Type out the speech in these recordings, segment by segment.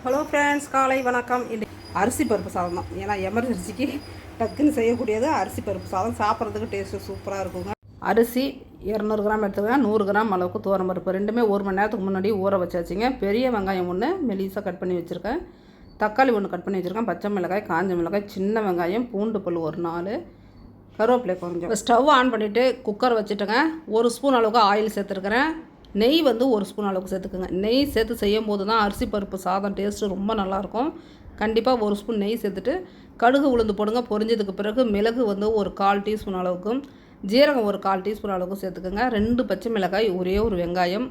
Hello friends, காலை வணக்கம். அரிசி பருப்பு சாதம் தான். ஏன்னா எமர்ஜென்சிக்கு டக்குன்னு செய்யக்கூடியது அரிசி பருப்பு சாதம். சாப்பிட்றதுக்கு டேஸ்ட்டு சூப்பராக இருக்குங்க. அரிசி 200 கிராம் எடுத்துக்கங்க. 100 கிராம் அளவுக்கு துவரம் பருப்பு ரெண்டுமே 1 மணி நேரத்துக்கு முன்னாடி ஊற வச்சாச்சுங்க. பெரிய வெங்காயம் 1 மெலிசாக கட் பண்ணி வச்சுருக்கேன். தக்காளி 1 கட் பண்ணி வச்சுருக்கேன். பச்சை மிளகாய், காஞ்ச மிளகாய், சின்ன வெங்காயம், பூண்டு பல் ஒரு 4, கருவேப்பிலை கொஞ்சம். ஸ்டவ் ஆன் பண்ணிவிட்டு குக்கர் வச்சுட்டுங்க. 1 ஸ்பூன் அளவுக்கு ஆயில் சேர்த்துருக்கிறேன். நெய் வந்து 1 ஸ்பூன் அளவுக்கு சேர்த்துக்குங்க. நெய் சேர்த்து செய்யும் போது தான் அரிசி பருப்பு சாதம் டேஸ்ட்டு ரொம்ப நல்லாயிருக்கும். கண்டிப்பாக 1 ஸ்பூன் நெய் சேர்த்துட்டு கடுகு உளுந்து போடுங்க. பொரிஞ்சதுக்கு பிறகு மிளகு வந்து ஒரு 1/4 டீஸ்பூன் அளவுக்கும், ஜீரகம் ஒரு 1/4 டீஸ்பூன் அளவுக்கு சேர்த்துக்குங்க. 2 பச்சை மிளகாய், ஒரே ஒரு வெங்காயம்,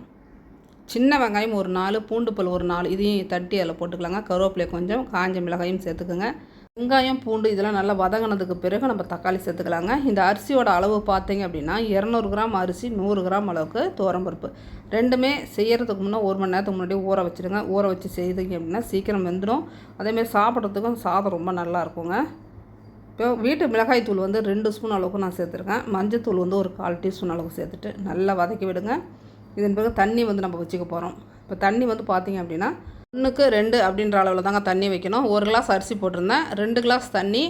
சின்ன வெங்காயம் ஒரு 4, பூண்டு பல் ஒரு 4, இதையும் தட்டி அதில் போட்டுக்கலாங்க. கருவேப்பிலை கொஞ்சம், காஞ்ச மிளகாயும் சேர்த்துக்குங்க. வெங்காயம், பூண்டு இதெல்லாம் நல்லா வதங்கினதுக்கு பிறகு நம்ம தக்காளி சேர்த்துக்கலாங்க. இந்த அரிசியோட அளவு பார்த்தீங்க அப்படின்னா 200 கிராம் அரிசி, 100 கிராம் அளவுக்கு துவரம்பருப்பு ரெண்டுமே செய்கிறதுக்கு முன்னே 1 மணி நேரத்துக்கு முன்னாடி ஊற வச்சுருங்க. ஊற வச்சு செய்தீங்க அப்படின்னா சீக்கிரம் வெந்துடும். அதேமாதிரி சாப்பிட்றதுக்கும் சாதம் ரொம்ப நல்லா இருக்குங்க. இப்போ வீட்டு மிளகாய் தூள் வந்து 2 ஸ்பூன் அளவுக்கு நான் சேர்த்துருக்கேன். மஞ்சள் தூள் வந்து ஒரு 1/4 டீஸ்பூன் அளவுக்கு சேர்த்துட்டு நல்லா வதக்கி விடுங்க. இதன் பிறகு தண்ணி வந்து நம்ம வச்சுக்க போகிறோம். இப்போ தண்ணி வந்து பார்த்திங்க அப்படின்னா 1க்கு 2 அப்படின்ற அளவில் தாங்க தண்ணி வைக்கணும். 1 கிளாஸ் அரிசி போட்டிருந்தேன். 2 கிளாஸ் தண்ணி.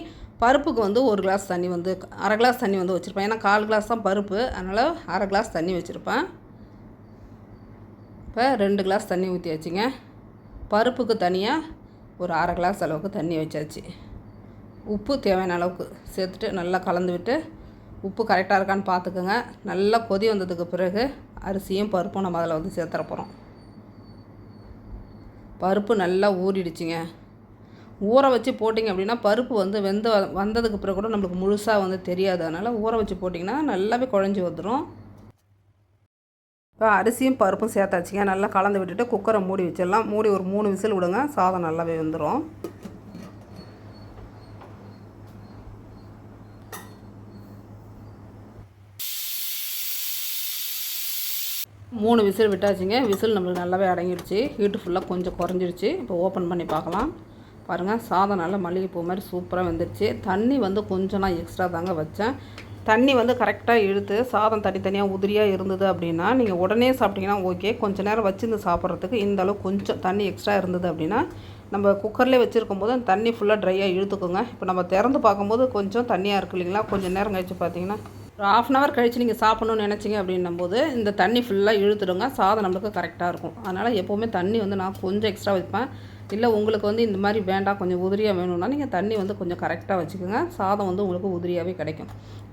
பருப்புக்கு வந்து 1 கிளாஸ் தண்ணி வந்து அரை கிளாஸ் தண்ணி வந்து வச்சுருப்பேன். ஏன்னா 1/4 கிளாஸ் தான் பருப்பு, அதனால் அரை கிளாஸ் தண்ணி வச்சுருப்பேன். இப்போ 2 கிளாஸ் தண்ணி ஊற்றியாச்சுங்க. பருப்புக்கு தனியாக ஒரு அரை கிளாஸ் அளவுக்கு தண்ணி வச்சாச்சு. உப்பு தேவையான அளவுக்கு சேர்த்துட்டு நல்லா கலந்து விட்டு உப்பு கரெக்டாக இருக்கான்னு பார்த்துக்குங்க. நல்லா கொதி வந்ததுக்கு பிறகு அரிசியும் பருப்பும் நம்ம அதில் வந்து சேர்த்துற போகிறோம். பருப்பு நல்லா ஊறிடுச்சிங்க. ஊற வச்சு போட்டிங்க அப்படின்னா பருப்பு வந்து வந்ததுக்கு பிறகு கூட நம்மளுக்கு முழுசாக வந்து தெரியாது. அதனால் ஊற வச்சு போட்டிங்கன்னா நல்லாவே குழஞ்சி வந்துடும். இப்போ அரிசியும் பருப்பும் சேர்த்தாச்சுங்க. நல்லா கலந்து விட்டுட்டு குக்கரை மூடி வச்சிடலாம். மூடி ஒரு 3 விசில் விடுங்க. சாதம் நல்லாவே வந்துடும். 3 விசில் விட்டாச்சுங்க. விசில் நம்மளுக்கு நல்லாவே அடங்கிடுச்சு. ஹீட்டு ஃபுல்லாக கொஞ்சம் குறைஞ்சிருச்சு. இப்போ ஓப்பன் பண்ணி பார்க்கலாம். பாருங்கள், சாதம் நல்லா மல்லிகைப்பூ மாதிரி சூப்பராக வெந்துருச்சு. தண்ணி வந்து கொஞ்சம் நான் எக்ஸ்ட்ரா தாங்க வச்சேன். தண்ணி வந்து கரெக்டாக இழுத்து சாதம் தனித்தனியாக உதிரியாக இருந்தது அப்படின்னா நீங்கள் உடனே சாப்பிட்டிங்கன்னா ஓகே. கொஞ்சம் நேரம் வச்சுருந்து சாப்பிட்றதுக்கு இந்த அளவு கொஞ்சம் தண்ணி எக்ஸ்ட்ரா இருந்தது அப்படின்னா நம்ம குக்கர்லேயே வச்சுருக்கும் போது அந்த தண்ணி ஃபுல்லாக ட்ரையாக இழுத்துக்குங்க. இப்போ நம்ம திறந்து பார்க்கும்போது கொஞ்சம் தண்ணியாக இருக்குது இல்லைங்களா. கொஞ்சம் நேரம் கழித்து பார்த்தீங்கன்னா ஒரு 1/2 hour கழித்து நீங்கள் சாப்பிட்ணுன்னு நினச்சிங்க அப்படின்னும்போது இந்த தண்ணி ஃபுல்லாக இழுத்துடுங்க. சாதம் நம்மளுக்கு கரெக்டாக இருக்கும். அதனால் எப்போவுமே தண்ணி வந்து நான் கொஞ்சம் எக்ஸ்ட்ரா வைப்பேன். இல்லை உங்களுக்கு வந்து இந்த மாதிரி வேண்டாம், கொஞ்சம் உதிரியாக வேணும்னா நீங்கள் தண்ணி வந்து கொஞ்சம் கரெக்டாக வச்சுக்கோங்க. சாதம் வந்து உங்களுக்கு உதிரியாகவே கிடைக்கும்.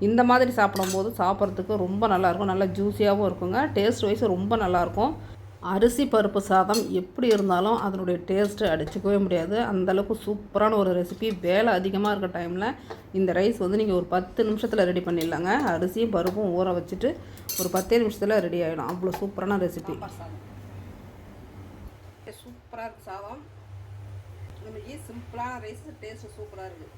இந்த மாதிரி சாப்பிடும்போது சாப்பிட்றதுக்கு ரொம்ப நல்லாயிருக்கும். நல்லா ஜூஸியாகவும் இருக்குங்க. டேஸ்ட் வைஸ் ரொம்ப நல்லாயிருக்கும். அரிசி பருப்பு சாதம் எப்படி இருந்தாலும் அதனுடைய டேஸ்ட்டு அடிச்சுக்கவே முடியாது. அந்தளவுக்கு சூப்பரான ஒரு ரெசிபி. வேலை அதிகமாக இருக்க டைமில் இந்த ரைஸ் வந்து நீங்கள் ஒரு 10 நிமிஷத்தில் ரெடி பண்ணிடலாங்க. அரிசியும் பருப்பும் ஊற வச்சுட்டு ஒரு 10 நிமிஷத்தில் ரெடி ஆகிடும். அவ்வளோ சூப்பரான ரெசிபி. சூப்பராக இருக்குது சாதம். சிம்பிளான ரைஸ், டேஸ்ட்டு சூப்பராக இருக்குது.